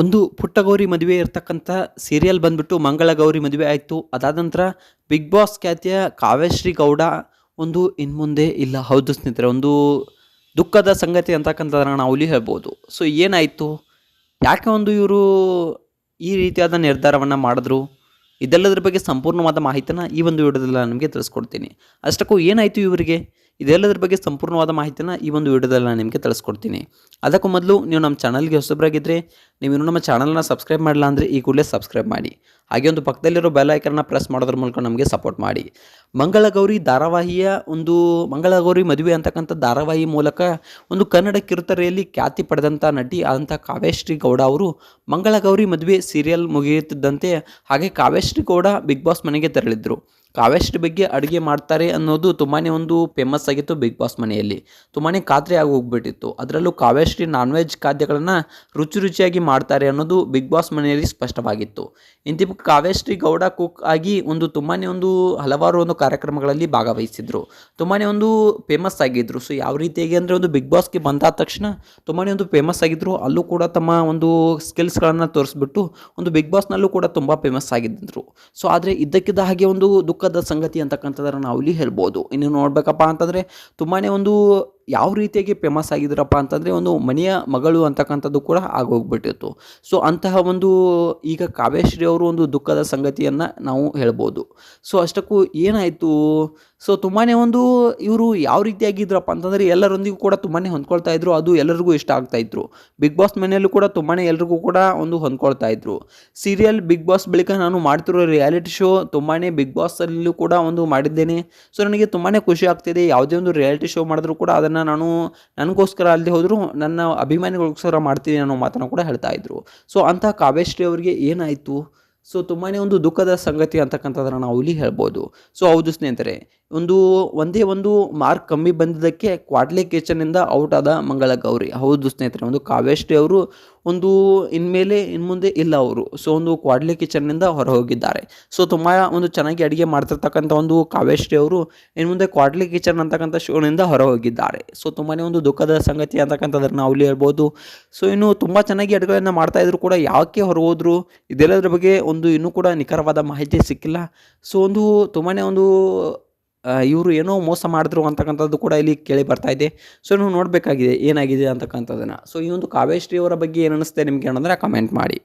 ಒಂದು ಪುಟ್ಟಗೌರಿ ಮದುವೆ ಇರ್ತಕ್ಕಂಥ ಸೀರಿಯಲ್ ಬಂದ್ಬಿಟ್ಟು ಮಂಗಳಗೌರಿ ಮದುವೆ ಆಯಿತು. ಅದಾದ ನಂತರ ಬಿಗ್ ಬಾಸ್ ಖ್ಯಾತಿಯ ಕಾವ್ಯಶ್ರೀ ಗೌಡ ಒಂದು ಇನ್ಮುಂದೆ ಇಲ್ಲ. ಹೌದು ಸ್ನೇಹಿತರೆ, ಒಂದು ದುಃಖದ ಸಂಗತಿ ಅಂತಕ್ಕಂಥದ್ದನ್ನು ನಾವು ಇಲ್ಲಿ ಹೇಳ್ಬೋದು. ಸೊ ಏನಾಯಿತು, ಯಾಕೆ ಒಂದು ಇವರು ಈ ರೀತಿಯಾದ ನಿರ್ಧಾರವನ್ನು ಮಾಡಿದ್ರು, ಇದೆಲ್ಲದರ ಬಗ್ಗೆ ಸಂಪೂರ್ಣವಾದ ಮಾಹಿತಿನ ಈ ಒಂದು ವಿಡಿಯೋದಲ್ಲಿ ನಾನು ನಿಮಗೆ ತಿಳಿಸ್ಕೊಡ್ತೀನಿ. ಅಷ್ಟಕ್ಕೂ ಏನಾಯಿತು ಇವರಿಗೆ, ಇದೆಲ್ಲದರ ಬಗ್ಗೆ ಸಂಪೂರ್ಣವಾದ ಮಾಹಿತಿನ ಈ ಒಂದು ವಿಡಿಯೋದಲ್ಲಿ ನಾನು ನಿಮಗೆ ತಿಳಿಸ್ಕೊಡ್ತೀನಿ. ಅದಕ್ಕೂ ಮೊದಲು ನೀವು ನಮ್ಮ ಚಾನಲ್ಗೆ ಹೊಸಬರಾಗಿದ್ದರೆ, ನೀವಿನ್ನೂ ನಮ್ಮ ಚಾನಲ್ನ ಸಬ್ಸ್ಕ್ರೈಬ್ ಮಾಡಿಲ್ಲ ಅಂದರೆ ಈ ಕೂಡಲೇ ಸಬ್ಸ್ಕ್ರೈಬ್ ಮಾಡಿ. ಹಾಗೆ ಒಂದು ಪಕ್ಕದಲ್ಲಿರೋ ಬೆಲ್ ಐಕನ್ನ ಪ್ರೆಸ್ ಮಾಡೋದ್ರ ಮೂಲಕ ನಮಗೆ ಸಪೋರ್ಟ್ ಮಾಡಿ. ಮಂಗಳಗೌರಿ ಧಾರಾವಾಹಿಯ ಒಂದು ಮಂಗಳಗೌರಿ ಮದುವೆ ಅಂತಕ್ಕಂಥ ಧಾರಾವಾಹಿ ಮೂಲಕ ಒಂದು ಕನ್ನಡ ಕಿರುತೆರೆಯಲ್ಲಿ ಖ್ಯಾತಿ ಪಡೆದಂಥ ನಟಿ ಆದಂಥ ಕಾವ್ಯಶ್ರೀ ಗೌಡ ಅವರು ಮಂಗಳಗೌರಿ ಮದುವೆ ಸೀರಿಯಲ್ ಮುಗಿಯುತ್ತಿದ್ದಂತೆ ಹಾಗೆ ಕಾವ್ಯಶ್ರೀ ಗೌಡ ಬಿಗ್ ಬಾಸ್ ಮನೆಗೆ ತೆರಳಿದ್ರು. ಕಾವ್ಯಶ್ರೀ ಬಗ್ಗೆ ಅಡುಗೆ ಮಾಡ್ತಾರೆ ಅನ್ನೋದು ತುಂಬಾ ಒಂದು ಫೇಮಸ್ ಆಗಿತ್ತು ಬಿಗ್ ಬಾಸ್ ಮನೆಯಲ್ಲಿ. ತುಂಬಾ ಖಾತ್ರಿ ಆಗಿ ಹೋಗ್ಬಿಟ್ಟಿತ್ತು. ಅದರಲ್ಲೂ ಕಾವ್ಯಶ್ರೀ ನಾನ್ ವೆಜ್ ಖಾದ್ಯಗಳನ್ನು ರುಚಿಯಾಗಿ ಮಾಡ್ತಾರೆ ಅನ್ನೋದು ಬಿಗ್ ಬಾಸ್ ಮನೆಯಲ್ಲಿ ಸ್ಪಷ್ಟವಾಗಿತ್ತು. ಇಂತಿ ಕಾವ್ಯಶ್ರೀ ಗೌಡ ಕುಕ್ ಆಗಿ ಒಂದು ತುಂಬಾ ಒಂದು ಹಲವಾರು ಒಂದು ಕಾರ್ಯಕ್ರಮಗಳಲ್ಲಿ ಭಾಗವಹಿಸಿದ್ರು. ತುಂಬಾ ಒಂದು ಫೇಮಸ್ ಆಗಿದ್ರು. ಸೊ ಯಾವ ರೀತಿಯಾಗಿ ಅಂದರೆ ಒಂದು ಬಿಗ್ ಬಾಸ್ಗೆ ಬಂದಾದ ತಕ್ಷಣ ತುಂಬಾ ಒಂದು ಫೇಮಸ್ ಆಗಿದ್ರು. ಅಲ್ಲೂ ಕೂಡ ತಮ್ಮ ಒಂದು ಸ್ಕಿಲ್ಸ್ಗಳನ್ನು ತೋರಿಸ್ಬಿಟ್ಟು ಒಂದು ಬಿಗ್ ಬಾಸ್ನಲ್ಲೂ ಕೂಡ ತುಂಬ ಫೇಮಸ್ ಆಗಿದ್ದರು. ಸೊ ಆದರೆ ಇದ್ದಕ್ಕಿದ್ದ ಹಾಗೆ ಒಂದು ದುಃಖದ ಸಂಗತಿ ಅಂತಕ್ಕಂಥದ್ದನ್ನು ನಾವು ಇಲ್ಲಿ ಹೇಳ್ಬೋದು. ಇನ್ನು ನೋಡಬೇಕಪ್ಪ ಅಂತಂದರೆ ತುಂಬಾ ಒಂದು ಯಾವ ರೀತಿಯಾಗಿ ಫೇಮಸ್ ಆಗಿದ್ರಪ್ಪ ಅಂತಂದರೆ ಒಂದು ಮನೆಯ ಮಗಳು ಅಂತಕ್ಕಂಥದ್ದು ಕೂಡ ಆಗೋಗ್ಬಿಟ್ಟಿತ್ತು. ಸೊ ಅಂತಹ ಒಂದು ಈಗ ಕಾವ್ಯಶ್ರೀ ಅವರು ಒಂದು ದುಃಖದ ಸಂಗತಿಯನ್ನು ನಾವು ಹೇಳ್ಬೋದು. ಸೊ ಅಷ್ಟಕ್ಕೂ ಏನಾಯಿತು, ಸೊ ತುಂಬಾ ಒಂದು ಇವರು ಯಾವ ರೀತಿಯಾಗಿದ್ರಪ್ಪ ಅಂತಂದರೆ ಎಲ್ಲರೊಂದಿಗೂ ಕೂಡ ತುಂಬಾ ಹೊಂದ್ಕೊಳ್ತಾ ಇದ್ರು. ಅದು ಎಲ್ಲರಿಗೂ ಇಷ್ಟ ಆಗ್ತಾಯಿದ್ರು. ಬಿಗ್ ಬಾಸ್ ಮನೆಯಲ್ಲೂ ಕೂಡ ತುಂಬಾ ಎಲ್ರಿಗೂ ಕೂಡ ಒಂದು ಹೊಂದ್ಕೊಳ್ತಾ ಇದ್ರು. ಸೀರಿಯಲ್ ಬಿಗ್ ಬಾಸ್ ಬಳಿಕ ನಾನು ಮಾಡ್ತಿರೋ ರಿಯಾಲಿಟಿ ಶೋ ತುಂಬಾ ಬಿಗ್ ಬಾಸಲ್ಲೂ ಕೂಡ ಒಂದು ಮಾಡಿದ್ದೇನೆ. ಸೊ ನನಗೆ ತುಂಬಾ ಖುಷಿ ಆಗ್ತಿದೆ. ಯಾವುದೇ ಒಂದು ರಿಯಾಲಿಟಿ ಶೋ ಮಾಡಿದ್ರು ಕೂಡ ಅದನ್ನು ನಾನು ನನಗೋಸ್ಕರ ಅಲ್ಲದೆ ಹೋದರೂ ನನ್ನ ಅಭಿಮಾನಿಗಳಿಗೋಸ್ಕರ ಮಾಡ್ತೀನಿ ಅನ್ನೋ ಮಾತನ್ನು ಕೂಡ ಹೇಳ್ತಾ ಇದ್ರು. ಸೊ ಅಂಥ ಕಾವ್ಯಶ್ರೀ ಅವರಿಗೆ ಏನಾಯಿತು, ಸೊ ತುಂಬಾ ಒಂದು ದುಃಖದ ಸಂಗತಿ ಅಂತಕ್ಕಂಥದ್ದನ್ನು ನಾವು ಇಲ್ಲಿ ಹೇಳ್ಬೋದು. ಸೊ ಹೌದು ಸ್ನೇಹಿತರೆ, ಒಂದೇ ಒಂದು ಮಾರ್ಕ್ ಕಮ್ಮಿ ಬಂದಿದ್ದಕ್ಕೆ ಕ್ವಾಡ್ಲೆ ಕಿಚನಿಂದ ಔಟ್ ಆದ ಮಂಗಳಗೌರಿ. ಹೌದು ಸ್ನೇಹಿತರೆ, ಒಂದು ಕಾವ್ಯಶ್ರೀ ಅವರು ಒಂದು ಇನ್ಮುಂದೆ ಇಲ್ಲ ಅವರು. ಸೊ ಒಂದು ಕ್ವಾಡ್ಲೆ ಕಿಚನ್ನಿಂದ ಹೊರ ಹೋಗಿದ್ದಾರೆ. ಸೊ ತುಂಬ ಒಂದು ಚೆನ್ನಾಗಿ ಅಡುಗೆ ಮಾಡ್ತಿರ್ತಕ್ಕಂಥ ಒಂದು ಕಾವ್ಯಶ್ರೀ ಅವರು ಇನ್ಮುಂದೆ ಕ್ವಾಡ್ಲೆ ಕಿಚನ್ ಅಂತಕ್ಕಂಥ ಶೋನಿಂದ ಹೊರ ಹೋಗಿದ್ದಾರೆ. ಸೊ ತುಂಬಾ ಒಂದು ದುಃಖದ ಸಂಗತಿ ಅಂತಕ್ಕಂಥದ್ದನ್ನು ನಾವು ಇಲ್ಲಿ ಹೇಳ್ಬೋದು. ಸೊ ಇನ್ನು ತುಂಬ ಚೆನ್ನಾಗಿ ಅಡುಗೆಯನ್ನು ಮಾಡ್ತಾಯಿದ್ರು ಕೂಡ ಯಾಕೆ ಹೊರ ಹೋದರು, ಇದೆಲ್ಲದರ ಬಗ್ಗೆ ಒಂದು ಇನ್ನೂ ಕೂಡ ನಿಖರವಾದ ಮಾಹಿತಿ ಸಿಕ್ಕಿಲ್ಲ. ಸೊ ಒಂದು ತುಂಬಾ ಒಂದು ಇವರು ಏನೋ ಮೋಸ ಮಾಡಿದ್ರು ಅಂತಕ್ಕಂಥದ್ದು ಕೂಡ ಇಲ್ಲಿ ಕೇಳಿ ಬರ್ತಾ ಇದೆ. ಸೊ ನೀವು ನೋಡಬೇಕಾಗಿದೆ ಏನಾಗಿದೆ ಅಂತಕ್ಕಂಥದ್ದನ್ನು. ಸೊ ಈ ಒಂದು ಕಾವ್ಯಶ್ರೀ ಅವರ ಬಗ್ಗೆ ಏನು ಅನ್ನಿಸುತ್ತೆ ನಿಮಗೆ ಏನಂದರೆ ಕಮೆಂಟ್ ಮಾಡಿ.